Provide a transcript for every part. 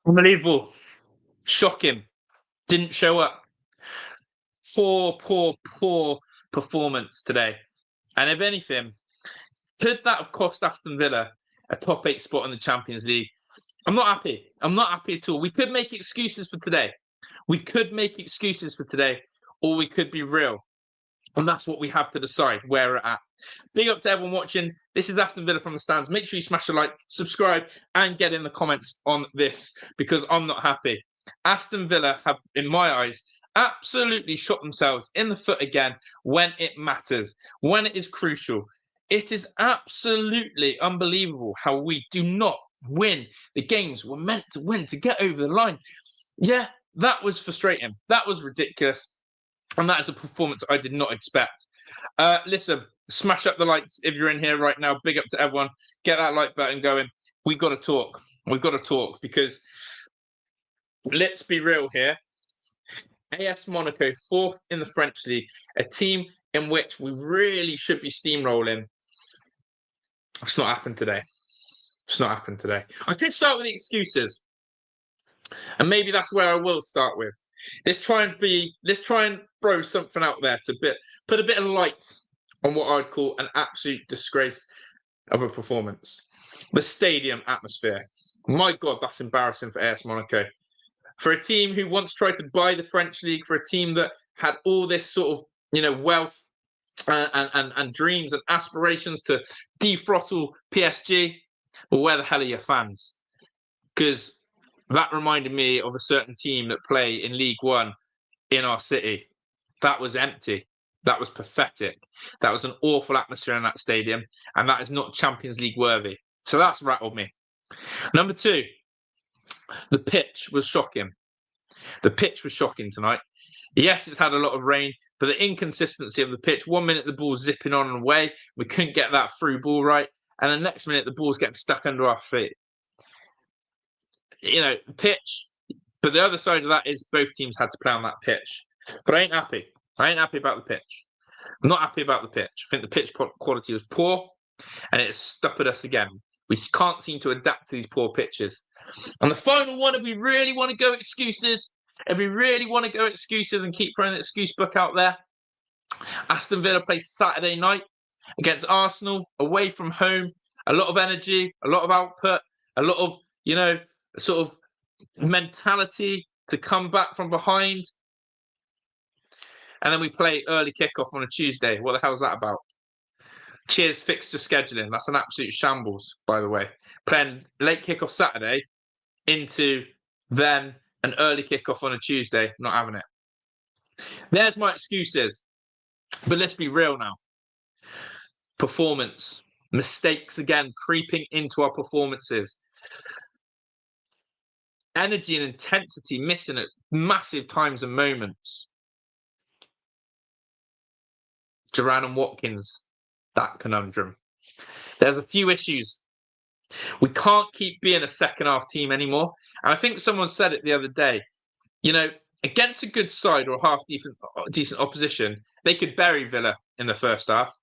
Unbelievable. Shocking. Didn't show up. Poor performance today. And if anything, could that have cost Aston Villa a top 8 spot in the Champions League? I'm not happy. I'm not happy at all. We could make excuses for today. We could make excuses for today, or we could be real. And that's what we have to decide where we're at. Big up to everyone watching. This is Aston Villa from the stands. Make sure you smash a like, subscribe, and get in the comments on this, because I'm not happy. Aston Villa have, in my eyes, absolutely shot themselves in the foot again when it matters, when it is crucial. It is absolutely unbelievable how we do not win the games we're meant to win to get over the line. Yeah, that was frustrating. That was ridiculous. And that is a performance I did not expect. Listen, smash up the likes if you're in here right now. Big up to everyone. Get that like button going. We've got to talk. We've got to talk, because let's be real here. AS Monaco, 4th in the French league, a team in which we really should be steamrolling. It's not happened today. It's not happened today. I could start with the excuses. And maybe that's where I will start with. Let's try and throw something out there to put a bit of light on what I'd call an absolute disgrace of a performance. The stadium atmosphere. My God, that's embarrassing for AS Monaco. For a team who once tried to buy the French league, for a team that had all this sort of, wealth and dreams and aspirations to defrottle PSG. Well, where the hell are your fans? Because that reminded me of a certain team that play in League One in our city. That was empty. That was pathetic. That was an awful atmosphere in that stadium, and that is not Champions League worthy. So that's rattled me. Number 2, the pitch was shocking. The pitch was shocking tonight. Yes, it's had a lot of rain, but the inconsistency of the pitch. 1 minute the ball's zipping on and away. We couldn't get that through ball right. And the next minute the ball's getting stuck under our feet. Pitch. But the other side of that is both teams had to play on that pitch. But I ain't happy. I ain't happy about the pitch. I'm not happy about the pitch. I think the pitch quality was poor, and it has stupid us again. We can't seem to adapt to these poor pitches. And the final one, if we really want to go excuses, and keep throwing the excuse book out there, Aston Villa plays Saturday night against Arsenal, away from home. A lot of energy, a lot of output, a lot of, sort of mentality to come back from behind. And then we play early kickoff on a Tuesday. What the hell is that about? Cheers, fixture scheduling. That's an absolute shambles, by the way. Playing late kickoff Saturday into then an early kickoff on a Tuesday. Not having it. There's my excuses. But let's be real now. Performance. Mistakes again creeping into our performances. Energy and intensity missing at massive times and moments. Duran and Watkins, that conundrum. There's a few issues. We can't keep being a second half team anymore. And I think someone said it the other day. Against a good side or half decent opposition, they could bury Villa in the first half.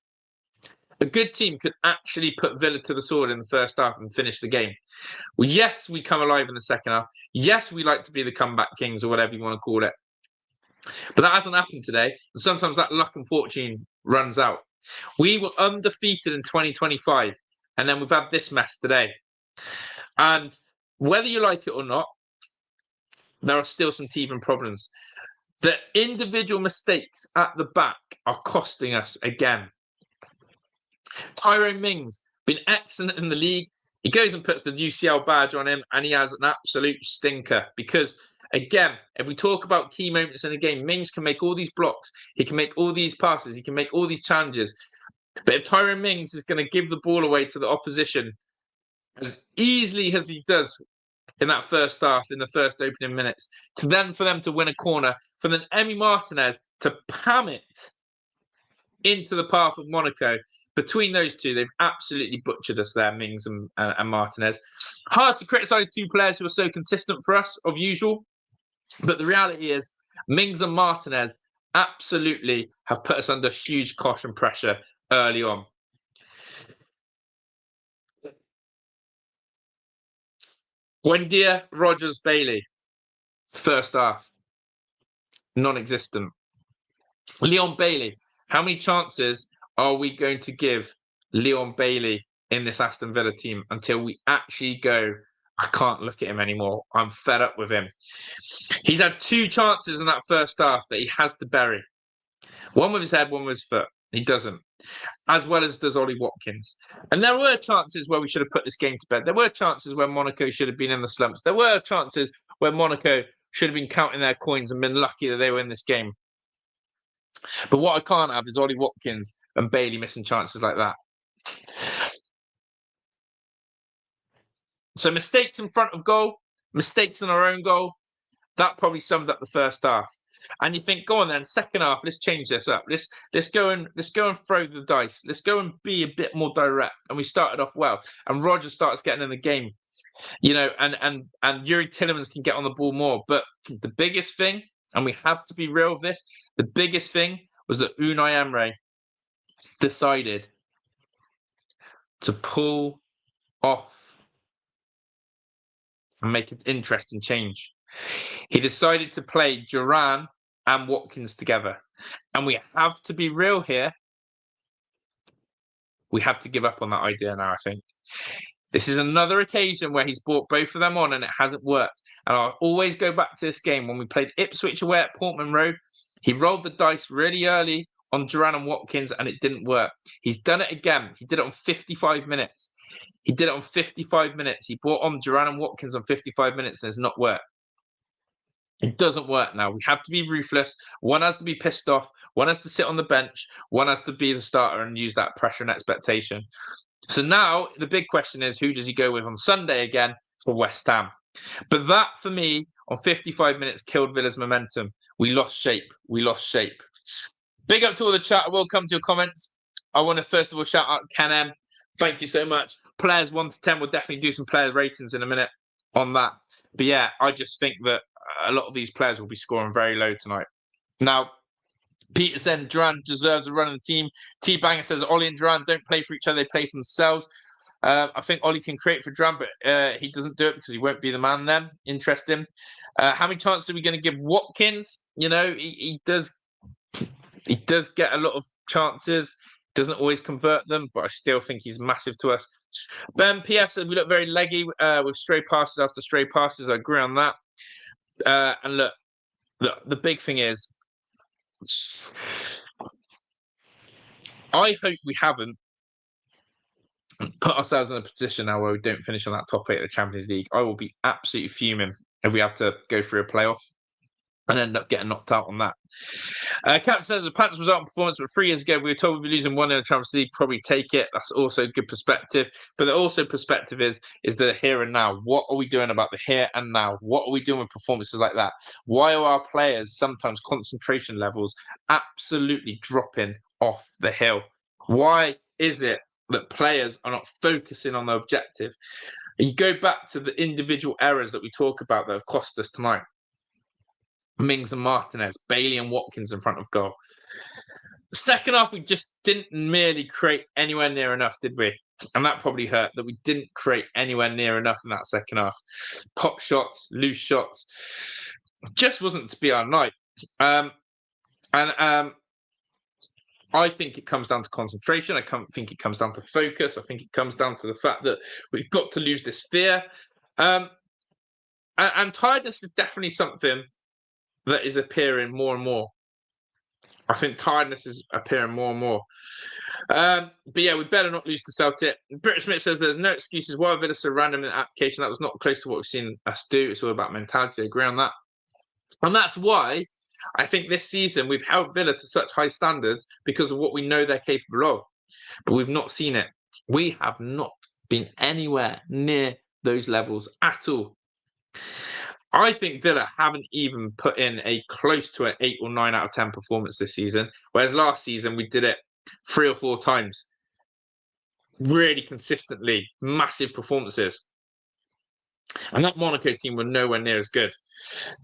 A good team could actually put Villa to the sword in the first half and finish the game. Well, yes, we come alive in the second half. Yes, we like to be the comeback kings or whatever you want to call it. But that hasn't happened today. And sometimes that luck and fortune runs out. We were undefeated in 2025. And then we've had this mess today. And whether you like it or not, there are still some teething problems. The individual mistakes at the back are costing us again. Tyrone Mings, been excellent in the league. He goes and puts the UCL badge on him, and he has an absolute stinker. Because, again, if we talk about key moments in a game, Mings can make all these blocks. He can make all these passes. He can make all these challenges. But if Tyrone Mings is going to give the ball away to the opposition as easily as he does in that first half, in the first opening minutes, for them to win a corner, for then Emi Martinez to pam it into the path of Monaco. Between those two, they've absolutely butchered us there, Mings and Martinez. Hard to criticise two players who are so consistent for us, of usual. But the reality is, Mings and Martinez absolutely have put us under huge cosh and pressure early on. Buendia, Rogers, Bailey. First half. Non-existent. Leon Bailey. How many chances are we going to give Leon Bailey in this Aston Villa team until we actually go, I can't look at him anymore. I'm fed up with him. He's had 2 chances in that first half that he has to bury. One with his head, one with his foot. He doesn't. As well as does Ollie Watkins. And there were chances where we should have put this game to bed. There were chances where Monaco should have been in the slumps. There were chances where Monaco should have been counting their coins and been lucky that they were in this game. But what I can't have is Ollie Watkins and Bailey missing chances like that. So mistakes in front of goal, mistakes in our own goal. That probably summed up the first half. And you think, go on then, second half, let's change this up. Let's go and throw the dice. Let's go and be a bit more direct. And we started off well. And Roger starts getting in the game, and Yuri Tillemans can get on the ball more. But the biggest thing, and we have to be real with this, the biggest thing was that Unai Emery decided to pull off and make an interesting change. He decided to play Duran and Watkins together. And we have to be real here. We have to give up on that idea now, I think. This is another occasion where he's brought both of them on and it hasn't worked. And I'll always go back to this game when we played Ipswich away at Portman Road. He rolled the dice really early on Duran and Watkins and it didn't work. He's done it again. He did it on 55 minutes. He brought on Duran and Watkins on 55 minutes and it's not worked. It doesn't work now. We have to be ruthless. One has to be pissed off. One has to sit on the bench. One has to be the starter and use that pressure and expectation. So now the big question is, who does he go with on Sunday again for West Ham? But that, for me, on 55 minutes, killed Villa's momentum. We lost shape. Big up to all the chat. I will come to your comments. I want to first of all shout out Ken M. Thank you so much. Players 1 to 10. We'll definitely do some player ratings in a minute on that. But yeah, I just think that a lot of these players will be scoring very low tonight. Now, Peter said Duran deserves a run in the team. T-Banger says Ollie and Duran don't play for each other, they play for themselves. I think Ollie can create for Duran, but he doesn't do it because he won't be the man then. Interesting. How many chances are we going to give Watkins? You know, he does get a lot of chances, doesn't always convert them, but I still think he's massive to us. Ben PF said we look very leggy with stray passes after stray passes. I agree on that. And look, the big thing is, I hope we haven't put ourselves in a position now where we don't finish on that top 8 of the Champions League. I will be absolutely fuming if we have to go through a playoff and end up getting knocked out on that. Captain says the Panthers result and performance, but 3 years ago we were told we'd be losing 1 in the Champions League. Probably take it. That's also a good perspective. But the also perspective is the here and now. What are we doing about the here and now? What are we doing with performances like that? Why are our players sometimes concentration levels absolutely dropping off the hill? Why is it that players are not focusing on the objective? You go back to the individual errors that we talk about that have cost us tonight. Mings and Martinez, Bailey and Watkins in front of goal. Second half, we just didn't merely create anywhere near enough, did we? And that probably hurt, that we didn't create anywhere near enough in that second half. Pop shots, loose shots, just wasn't to be our night. I think it comes down to concentration. I think it comes down to focus. I think it comes down to the fact that we've got to lose this fear. And tiredness is definitely something that is appearing more and more. I think tiredness is appearing more and more. But yeah, we better not lose to Celtic. British Smith says there's no excuses. Why Villa so random in the application? That was not close to what we've seen us do. It's all about mentality. I agree on that. And that's why I think this season we've held Villa to such high standards because of what we know they're capable of. But we've not seen it. We have not been anywhere near those levels at all. I think Villa haven't even put in a close to an 8 or 9 out of 10 performance this season, whereas last season we did it 3 or 4 times. Really consistently, massive performances. And that Monaco team were nowhere near as good.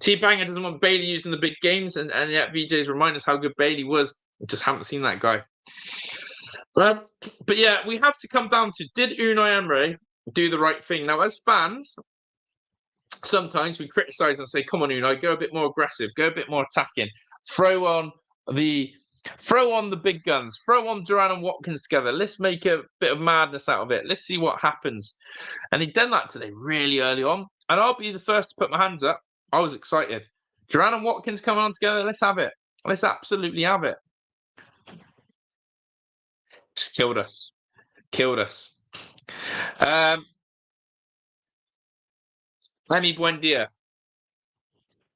T-Banger doesn't want Bailey using the big games, and yet VJ's remind us how good Bailey was. We just haven't seen that guy. But yeah, we have to come down to, did Unai Emery do the right thing? Now, as fans, sometimes we criticise and say, "Come on, Unai, go a bit more aggressive, go a bit more attacking, throw on the big guns, throw on Duran and Watkins together. Let's make a bit of madness out of it. Let's see what happens." And he'd done that today really early on, and I'll be the first to put my hands up. I was excited. Duran and Watkins coming on together. Let's have it. Let's absolutely have it. Just killed us. Killed us. Emi Buendia.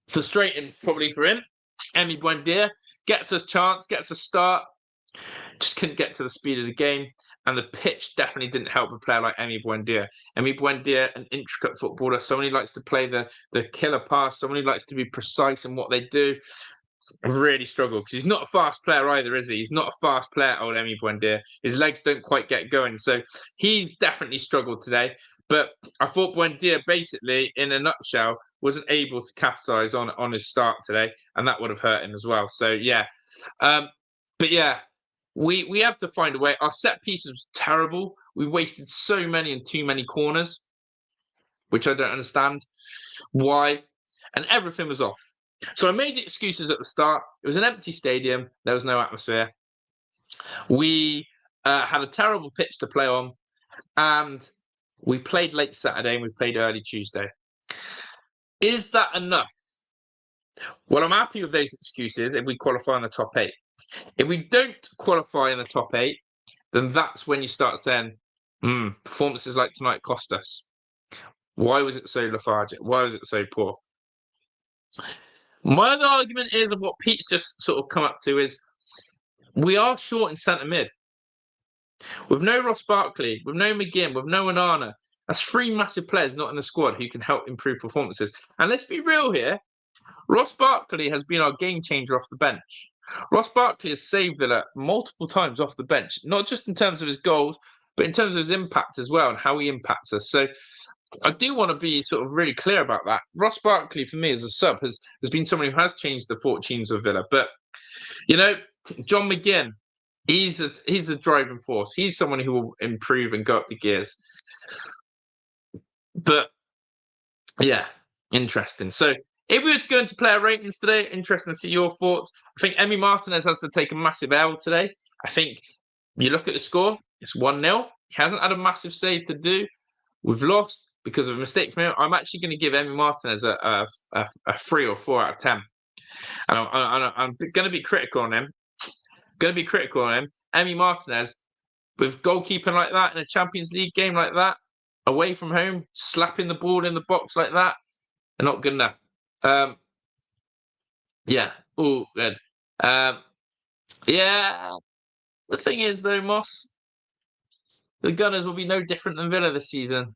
Frustrating probably for him. Emi Buendia gets us chance, gets a start. Just couldn't get to the speed of the game. And the pitch definitely didn't help a player like Emi Buendia. Emi Buendia, an intricate footballer, someone who likes to play the killer pass, someone who likes to be precise in what they do. Really struggled because he's not a fast player either, is he? He's not a fast player, old Emi Buendia. His legs don't quite get going. So he's definitely struggled today. But I thought Buendia, basically, in a nutshell, wasn't able to capitalise on his start today, and that would have hurt him as well. So, yeah. But, yeah, we have to find a way. Our set piece was terrible. We wasted so many and too many corners, which I don't understand why. And everything was off. So I made the excuses at the start. It was an empty stadium. There was no atmosphere. We had a terrible pitch to play on, and we played late Saturday and we played early Tuesday. Is that enough? Well, I'm happy with those excuses if we qualify in the top 8. If we don't qualify in the top 8, then that's when you start saying, performances like tonight cost us. Why was it so lethargic? Why was it so poor? My other argument is, of what Pete's just sort of come up to, is we are short in centre mid. With no Ross Barkley, with no McGinn, with no Onana, that's 3 massive players not in the squad who can help improve performances. And let's be real here, Ross Barkley has been our game changer off the bench. Ross Barkley has saved Villa multiple times off the bench, not just in terms of his goals, but in terms of his impact as well and how he impacts us. So I do want to be sort of really clear about that. Ross Barkley, for me, as a sub, has been someone who has changed the fortunes of Villa. But, John McGinn, he's a driving force. He's someone who will improve and go up the gears. But, yeah, interesting. So if we were to go into player ratings today, interesting to see your thoughts. I think Emi Martinez has to take a massive L today. I think you look at the score, it's 1-0. He hasn't had a massive save to do. We've lost because of a mistake from him. I'm actually going to give Emi Martinez a 3 or 4 out of 10. And I'm going to be critical on him. Emi Martinez, with goalkeeping like that in a Champions League game like that, away from home, slapping the ball in the box like that, they're not good enough. Yeah. Oh, good. Yeah. The thing is, though, Moss, the Gunners will be no different than Villa this season.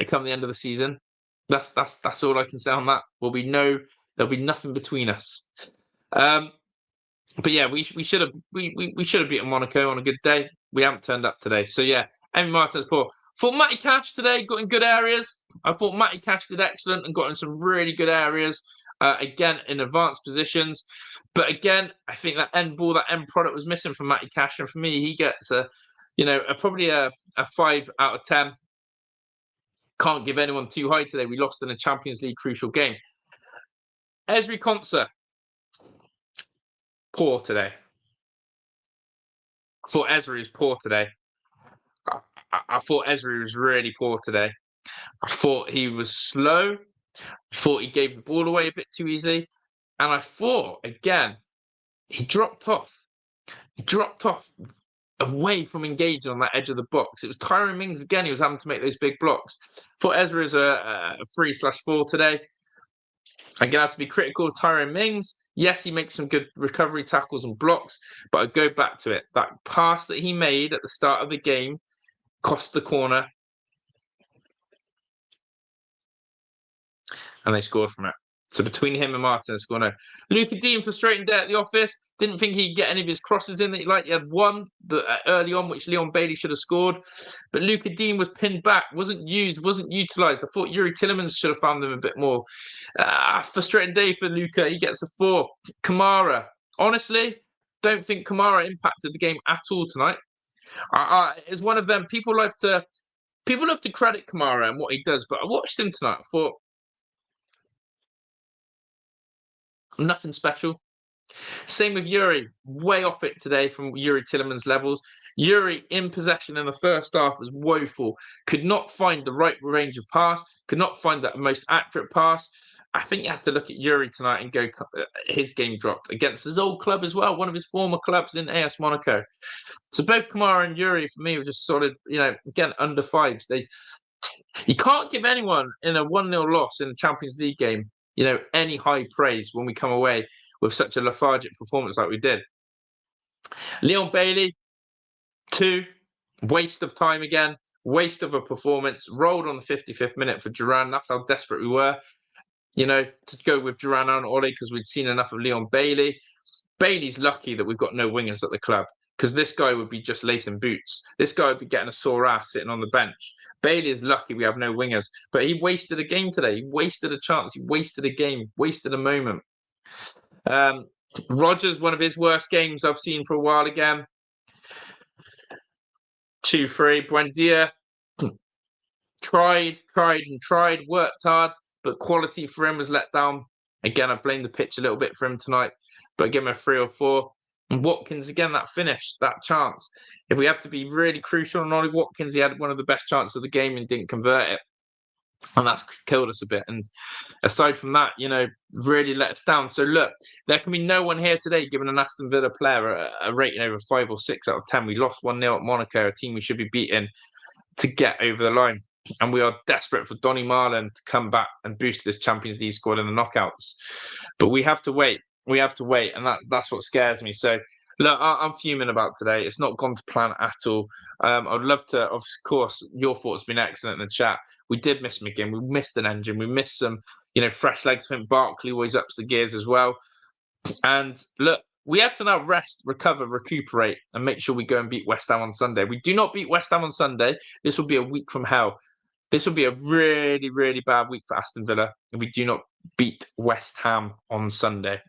Come the end of the season, that's all I can say on that. There'll be nothing between us. But yeah, we should have beaten Monaco on a good day. We haven't turned up today. So yeah, Emi Martinez poor. Thought Matty Cash today got in good areas. I thought Matty Cash did excellent and got in some really good areas. Again, in advanced positions. But again, I think that end ball, that end product was missing from Matty Cash. And for me, he gets probably a 5 out of 10. Can't give anyone too high today. We lost in a Champions League crucial game. Ezri Konsa, poor today. I thought Ezri was poor today. I thought Ezri was really poor today. I thought he was slow. I thought he gave the ball away a bit too easy. And I thought, again, he dropped off. He dropped off away from engaging on that edge of the box. It was Tyrone Mings again. He was having to make those big blocks. For Ezra is a 3/4 today. I'm gonna have to be critical of Tyrone Mings. Yes, he makes some good recovery tackles and blocks, but I go back to it. That pass that he made at the start of the game cost the corner, and they scored from it. So between him and Martinez, no. Luca Dean frustrating day at the office. Didn't think he'd get any of his crosses in that he liked. He had one early on, which Leon Bailey should have scored. But Luca Dean was pinned back, wasn't used, wasn't utilised. I thought Yuri Tillemans should have found them a bit more. Frustrating day for Luca. He gets a 4. Kamara. Honestly, don't think Kamara impacted the game at all tonight. It's one of them. People love to credit Kamara and what he does, but I watched him tonight. I thought, nothing special. Same with Yuri, way off it today from Yuri Tillemans levels. Yuri in possession in the first half was woeful. Could not find the right range of pass, could not find the most accurate pass. I think you have to look at Yuri tonight and go, his game dropped against his old club as well, one of his former clubs in AS Monaco. So both Kamara and Yuri, for me, were just solid, again, under fives. You can't give anyone in a 1-0 loss in a Champions League game, any high praise when we come away with such a lethargic performance like we did. Leon Bailey, 2, waste of time again, waste of a performance, rolled on the 55th minute for Duran. That's how desperate we were, to go with Duran and Ole because we'd seen enough of Leon Bailey. Bailey's lucky that we've got no wingers at the club because this guy would be just lacing boots. This guy would be getting a sore ass sitting on the bench. Bailey is lucky we have no wingers, but he wasted a game today. He wasted a chance. He wasted a game, wasted a moment. Rogers, one of his worst games I've seen for a while again. 2-3. Buendia tried, worked hard, but quality for him was let down. Again, I blame the pitch a little bit for him tonight, but I give him a 3 or 4. And Watkins, again, that finish, that chance. If we have to be really crucial on Ollie Watkins, he had one of the best chances of the game and didn't convert it. And that's killed us a bit. And aside from that, really let us down. So look, there can be no one here today giving an Aston Villa player a rating over 5 or 6 out of 10. We lost 1-0 at Monaco, a team we should be beating to get over the line. And we are desperate for Donny Marlon to come back and boost this Champions League squad in the knockouts. But we have to wait. And that's what scares me. So look, I'm fuming about today. It's not gone to plan at all. I'd love to, of course, your thoughts have been excellent in the chat. We did miss McGinn. We missed an engine. We missed some, fresh legs. I think Barkley always ups the gears as well. And look, we have to now rest, recover, recuperate, and make sure we go and beat West Ham on Sunday. We do not beat West Ham on Sunday. This will be a week from hell. This will be a really, really bad week for Aston Villa if we do not beat West Ham on Sunday.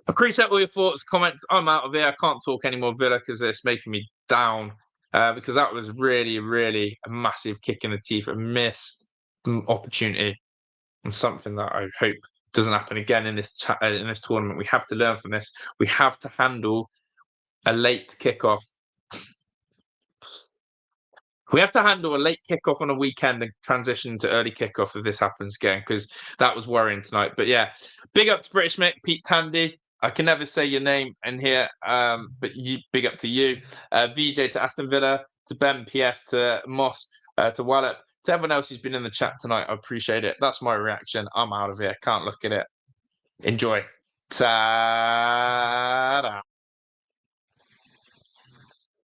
Appreciate all your thoughts, comments. I'm out of here. I can't talk any more Villa because it's making me down. Because that was really, really a massive kick in the teeth, a missed opportunity, and something that I hope doesn't happen again in this tournament. We have to learn from this. We have to handle a late kickoff. We have to handle a late kickoff on a weekend and transition to early kickoff if this happens again, because that was worrying tonight. But yeah, big up to British Mick, Pete Tandy. I can never say your name in here, but big up to you. VJ to Aston Villa, to Ben PF, to Moss, to Wallop, to everyone else who's been in the chat tonight. I appreciate it. That's my reaction. I'm out of here. Can't look at it. Enjoy. Ta-da.